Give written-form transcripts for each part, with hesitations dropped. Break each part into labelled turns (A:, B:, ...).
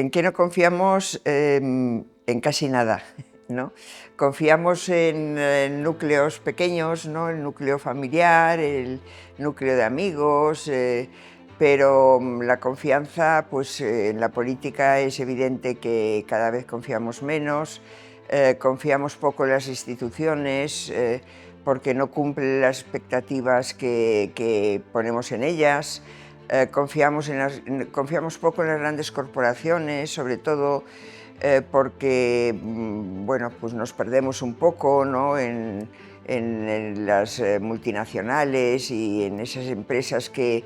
A: ¿En qué no confiamos? En casi nada, ¿no? Confiamos en núcleos pequeños, ¿no? El núcleo familiar, el núcleo de amigos, pero la confianza, pues en la política es evidente que cada vez confiamos menos, confiamos poco en las instituciones, porque no cumplen las expectativas que ponemos en ellas. Confiamos poco en las grandes corporaciones, sobre todo porque bueno, pues nos perdemos un poco, ¿no? en las multinacionales y en esas empresas que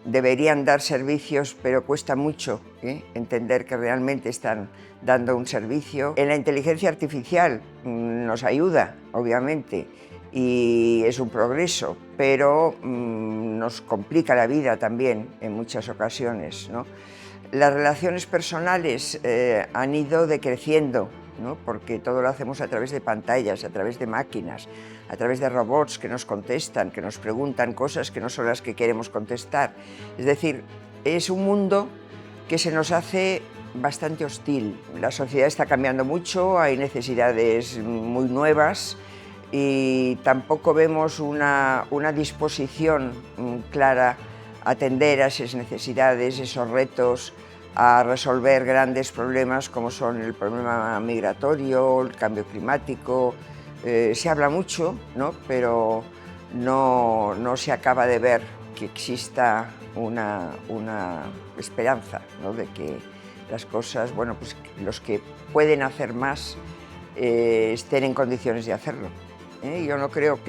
A: deberían dar servicios, pero cuesta mucho entender que realmente están dando un servicio. En la inteligencia artificial nos ayuda, obviamente, y es un progreso, pero nos complica la vida también en muchas ocasiones, ¿no? Las relaciones personales han ido decreciendo, ¿no? Porque todo lo hacemos a través de pantallas, a través de máquinas, a través de robots que nos contestan, que nos preguntan cosas que no son las que queremos contestar. Es decir, es un mundo que se nos hace bastante hostil. La sociedad está cambiando mucho, hay necesidades muy nuevas y tampoco vemos una disposición clara a atender a esas necesidades, esos retos, a resolver grandes problemas como son el problema migratorio, el cambio climático. Se habla mucho, ¿no? Pero no se acaba de ver que exista una esperanza, ¿no? De que las cosas, bueno, pues los que pueden hacer más estén en condiciones de hacerlo. Yo no creo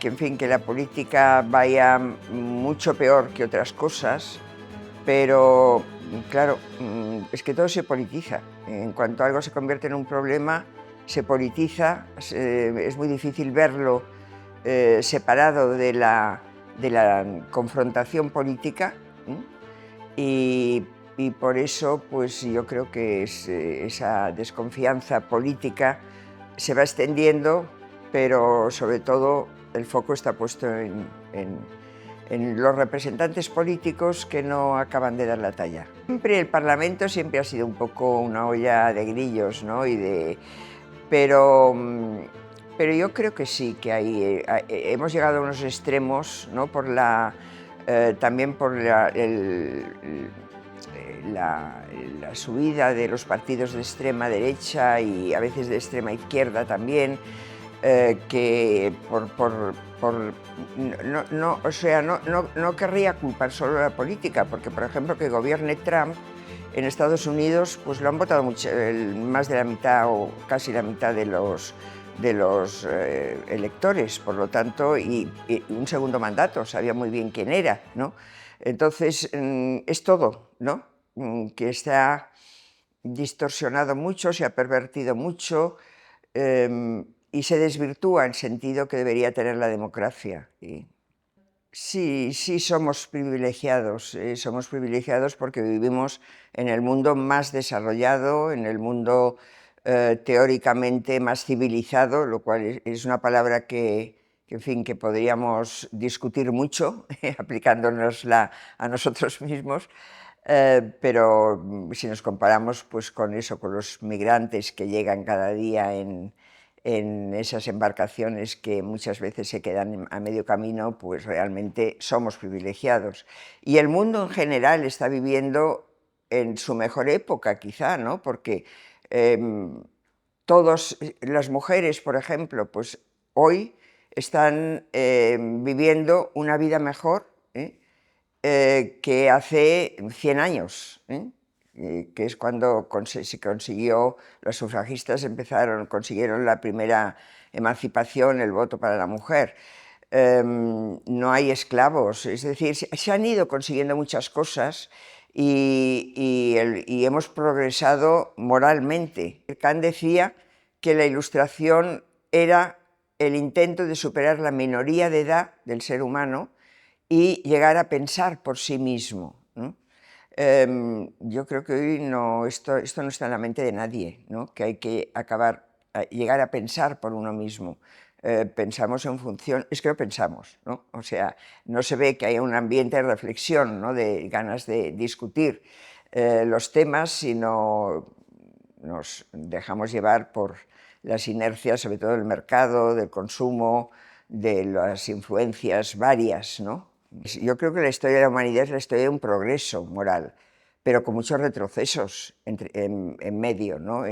A: en fin, que la política vaya mucho peor que otras cosas, pero claro, es que todo se politiza. En cuanto algo se convierte en un problema, se politiza, es muy difícil verlo separado de la confrontación política, y por eso pues yo creo que esa desconfianza política se va extendiendo, pero sobre todo el foco está puesto en los representantes políticos que no acaban de dar la talla. Siempre el Parlamento siempre ha sido un poco una olla de grillos, ¿no? Pero yo creo que sí, que hemos llegado a unos extremos, ¿no? También por la subida de los partidos de extrema derecha y a veces de extrema izquierda también, que no querría culpar solo a la política, porque por ejemplo que gobierne Trump en Estados Unidos, pues lo han votado más de la mitad o casi la mitad de los electores, por lo tanto, y un segundo mandato, sabía muy bien quién era, ¿no? Entonces, es todo, ¿no? Que se ha distorsionado mucho, se ha pervertido mucho, y se desvirtúa el sentido que debería tener la democracia. Sí, somos privilegiados porque vivimos en el mundo más desarrollado, en el mundo teóricamente más civilizado, lo cual es una palabra en fin, que podríamos discutir mucho aplicándonosla a nosotros mismos, pero si nos comparamos pues, con eso, con los migrantes que llegan cada día en esas embarcaciones que muchas veces se quedan a medio camino, pues realmente somos privilegiados. Y el mundo en general está viviendo en su mejor época, quizá, ¿no? Porque todas las mujeres, por ejemplo, pues hoy están viviendo una vida mejor que hace 100 años, que es cuando se consiguió, los sufragistas consiguieron la primera emancipación, el voto para la mujer. No hay esclavos, es decir, se han ido consiguiendo muchas cosas y hemos progresado moralmente. Kant decía que la Ilustración era el intento de superar la minoría de edad del ser humano y llegar a pensar por sí mismo, ¿no? Yo creo que hoy esto no está en la mente de nadie, ¿no? Que hay que llegar a pensar por uno mismo. Pensamos en función, es que no pensamos, ¿no? O sea, no se ve que haya un ambiente de reflexión, ¿no? De ganas de discutir. los temas, sino nos dejamos llevar por las inercias, sobre todo del mercado, del consumo, de las influencias varias, ¿no? Yo creo que la historia de la humanidad es la historia de un progreso moral, pero con muchos retrocesos en medio, ¿no?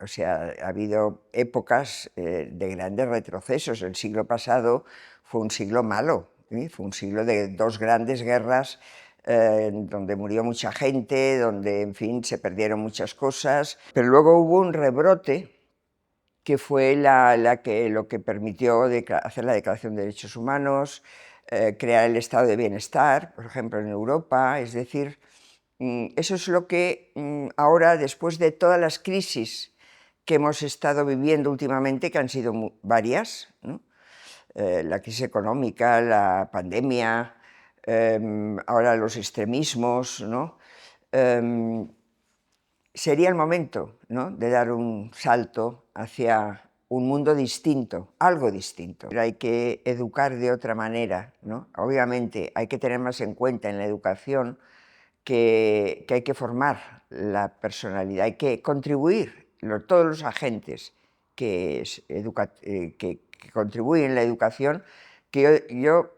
A: O sea, ha habido épocas de grandes retrocesos. El siglo pasado fue un siglo malo, ¿sí? Fue un siglo de dos grandes guerras, donde murió mucha gente, donde, en fin, se perdieron muchas cosas. Pero luego hubo un rebrote que fue lo que permitió hacer la Declaración de Derechos Humanos, crear el estado de bienestar, por ejemplo, en Europa. Es decir, eso es lo que ahora, después de todas las crisis que hemos estado viviendo últimamente, que han sido varias, ¿no? La crisis económica, la pandemia, ahora los extremismos, ¿no? Sería el momento, ¿no?, de dar un salto hacia un mundo distinto, algo distinto. Pero hay que educar de otra manera, ¿no? Obviamente hay que tener más en cuenta en la educación que hay que formar la personalidad, hay que contribuir, todos los agentes que contribuyen en la educación, que yo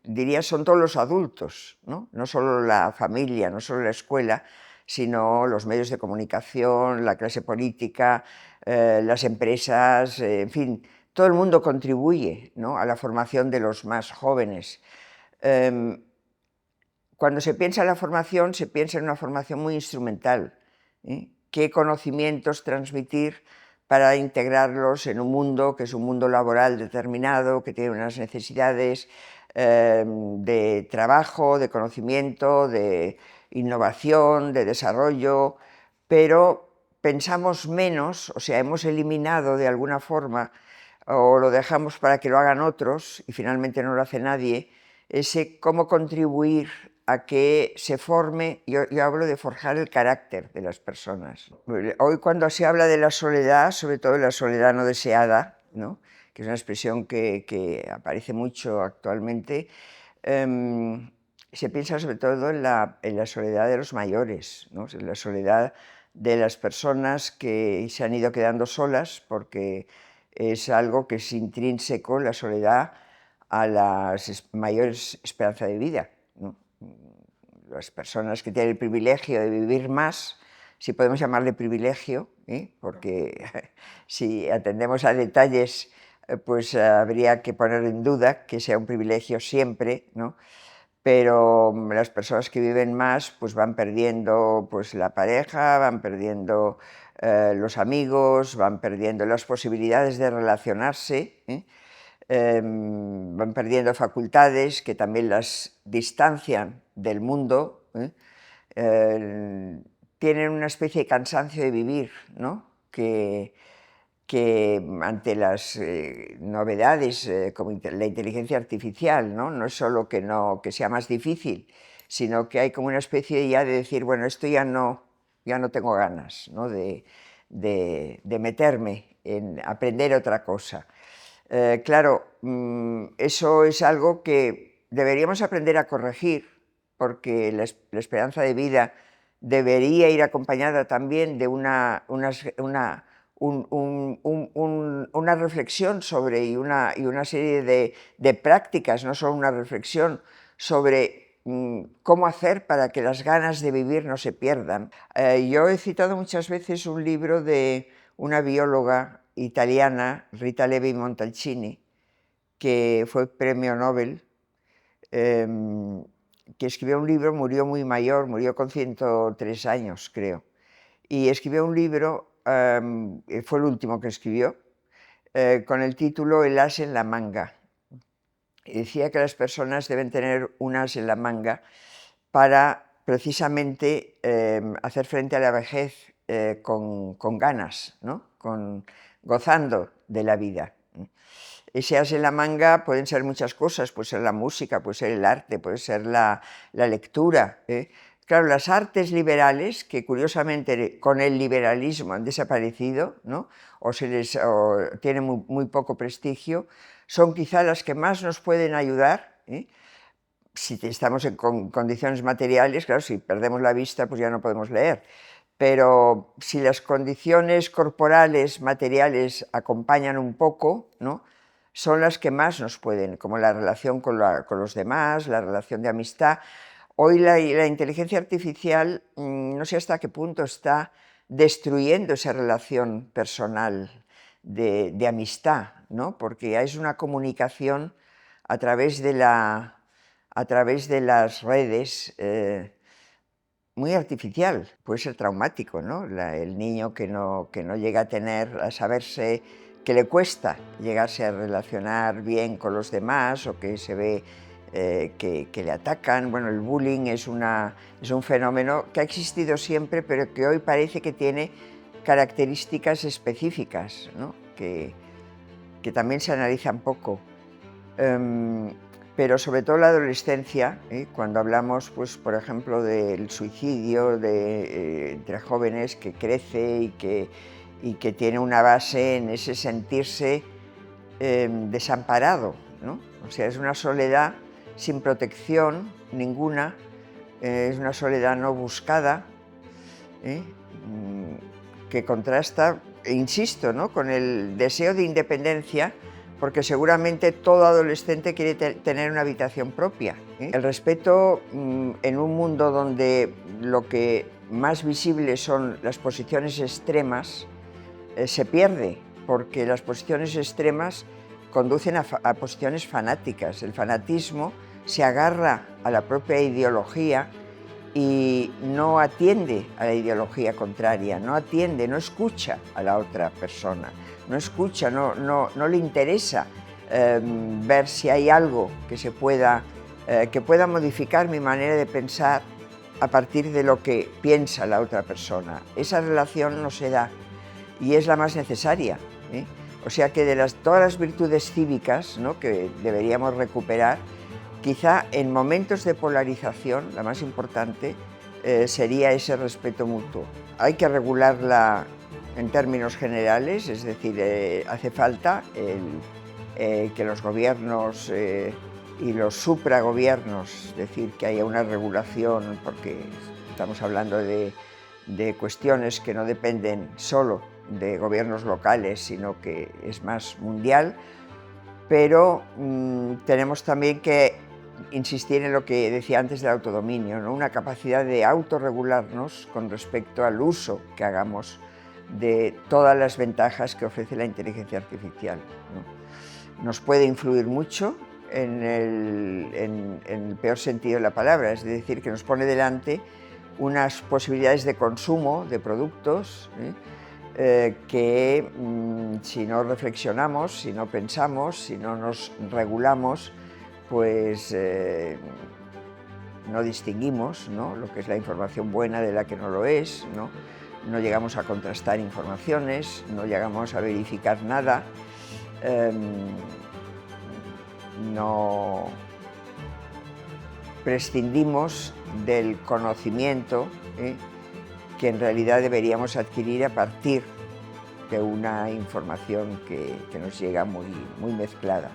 A: diría son todos los adultos, ¿no? No solo la familia, no solo la escuela, sino los medios de comunicación, la clase política, las empresas, en fin, todo el mundo contribuye, ¿no?, a la formación de los más jóvenes. Cuando se piensa en la formación, se piensa en una formación muy instrumental, ¿eh? ¿Qué conocimientos transmitir para integrarlos en un mundo que es un mundo laboral determinado, que tiene unas necesidades de trabajo, de conocimiento, de innovación, de desarrollo, pero pensamos menos, o sea, hemos eliminado de alguna forma, o lo dejamos para que lo hagan otros, y finalmente no lo hace nadie, ese cómo contribuir a que se forme. Yo hablo de forjar el carácter de las personas. Hoy, cuando se habla de la soledad, sobre todo la soledad no deseada, ¿no?, que es una expresión que aparece mucho actualmente, se piensa sobre todo en la soledad de los mayores, ¿no?, en la soledad de las personas que se han ido quedando solas, porque es algo que es intrínseco, la soledad, a las mayores esperanzas de vida, ¿no? Las personas que tienen el privilegio de vivir más, si podemos llamarle privilegio, porque si atendemos a detalles, pues habría que poner en duda que sea un privilegio siempre, ¿no? Pero las personas que viven más, pues van perdiendo, pues, la pareja, van perdiendo los amigos, van perdiendo las posibilidades de relacionarse, van perdiendo facultades que también las distancian del mundo, tienen una especie de cansancio de vivir, ¿no?, que ante las novedades como la inteligencia artificial, ¿no?, es solo que sea más difícil, sino que hay como una especie ya de decir, bueno, esto ya no tengo ganas, ¿no?, de meterme en aprender otra cosa. Claro, eso es algo que deberíamos aprender a corregir, porque la esperanza de vida debería ir acompañada también de una reflexión sobre y una serie de prácticas, no solo una reflexión sobre cómo hacer para que las ganas de vivir no se pierdan. Yo he citado muchas veces un libro de una bióloga italiana, Rita Levi Montalcini, que fue premio Nobel, que escribió un libro, murió muy mayor, murió con 103 años, creo, y escribió un libro, fue el último que escribió, con el título El as en la manga. Y decía que las personas deben tener un as en la manga para precisamente hacer frente a la vejez con ganas, ¿no?, gozando de la vida. Ese as en la manga pueden ser muchas cosas, puede ser la música, puede ser el arte, puede ser la lectura. Claro, las artes liberales, que curiosamente con el liberalismo han desaparecido, ¿no?, o tienen muy poco prestigio, son quizá las que más nos pueden ayudar, si estamos en condiciones materiales, claro, si perdemos la vista, pues ya no podemos leer. Pero si las condiciones corporales, materiales, acompañan un poco, ¿no?, son las que más nos pueden, como la relación con los demás, la relación de amistad. Hoy la inteligencia artificial, no sé hasta qué punto está destruyendo esa relación personal de amistad, ¿no?, porque es una comunicación a través de las redes, muy artificial. Puede ser traumático, ¿no? El niño que no llega a saberse, que le cuesta llegarse a relacionar bien con los demás, o que se ve que le atacan. Bueno, el bullying es un fenómeno que ha existido siempre, pero que hoy parece que tiene características específicas, ¿no?, que también se analizan poco. Pero sobre todo la adolescencia, cuando hablamos, pues, por ejemplo, del suicidio entre jóvenes, que crece y que tiene una base en ese sentirse desamparado, ¿no? O sea, es una soledad sin protección ninguna, es una soledad no buscada, ¿eh? Que contrasta, e insisto, ¿no?, con el deseo de independencia, porque seguramente todo adolescente quiere tener una habitación propia, ¿eh? El respeto, en un mundo donde lo que más visible son las posiciones extremas, se pierde, porque las posiciones extremas conducen a posiciones fanáticas. El fanatismo se agarra a la propia ideología y no atiende a la ideología contraria, no escucha a la otra persona, no escucha, no le interesa ver si hay algo que pueda modificar mi manera de pensar a partir de lo que piensa la otra persona. Esa relación no se da y es la más necesaria, ¿eh? O sea que de todas las virtudes cívicas, ¿no?, que deberíamos recuperar, quizá en momentos de polarización la más importante sería ese respeto mutuo. Hay que regularla en términos generales, es decir, hace falta que los gobiernos y los supragobiernos, es decir, que haya una regulación, porque estamos hablando de cuestiones que no dependen solo de gobiernos locales, sino que es más mundial, pero tenemos también que insistir en lo que decía antes del autodominio, ¿no?, una capacidad de autorregularnos con respecto al uso que hagamos de todas las ventajas que ofrece la inteligencia artificial, ¿no? Nos puede influir mucho en el peor sentido de la palabra, es decir, que nos pone delante unas posibilidades de consumo de productos, que si no reflexionamos, si no pensamos, si no nos regulamos, pues no distinguimos, ¿no?, lo que es la información buena de la que no lo es, ¿no? No llegamos a contrastar informaciones, no llegamos a verificar nada, no prescindimos del conocimiento, que en realidad deberíamos adquirir a partir de una información que nos llega muy mezclada.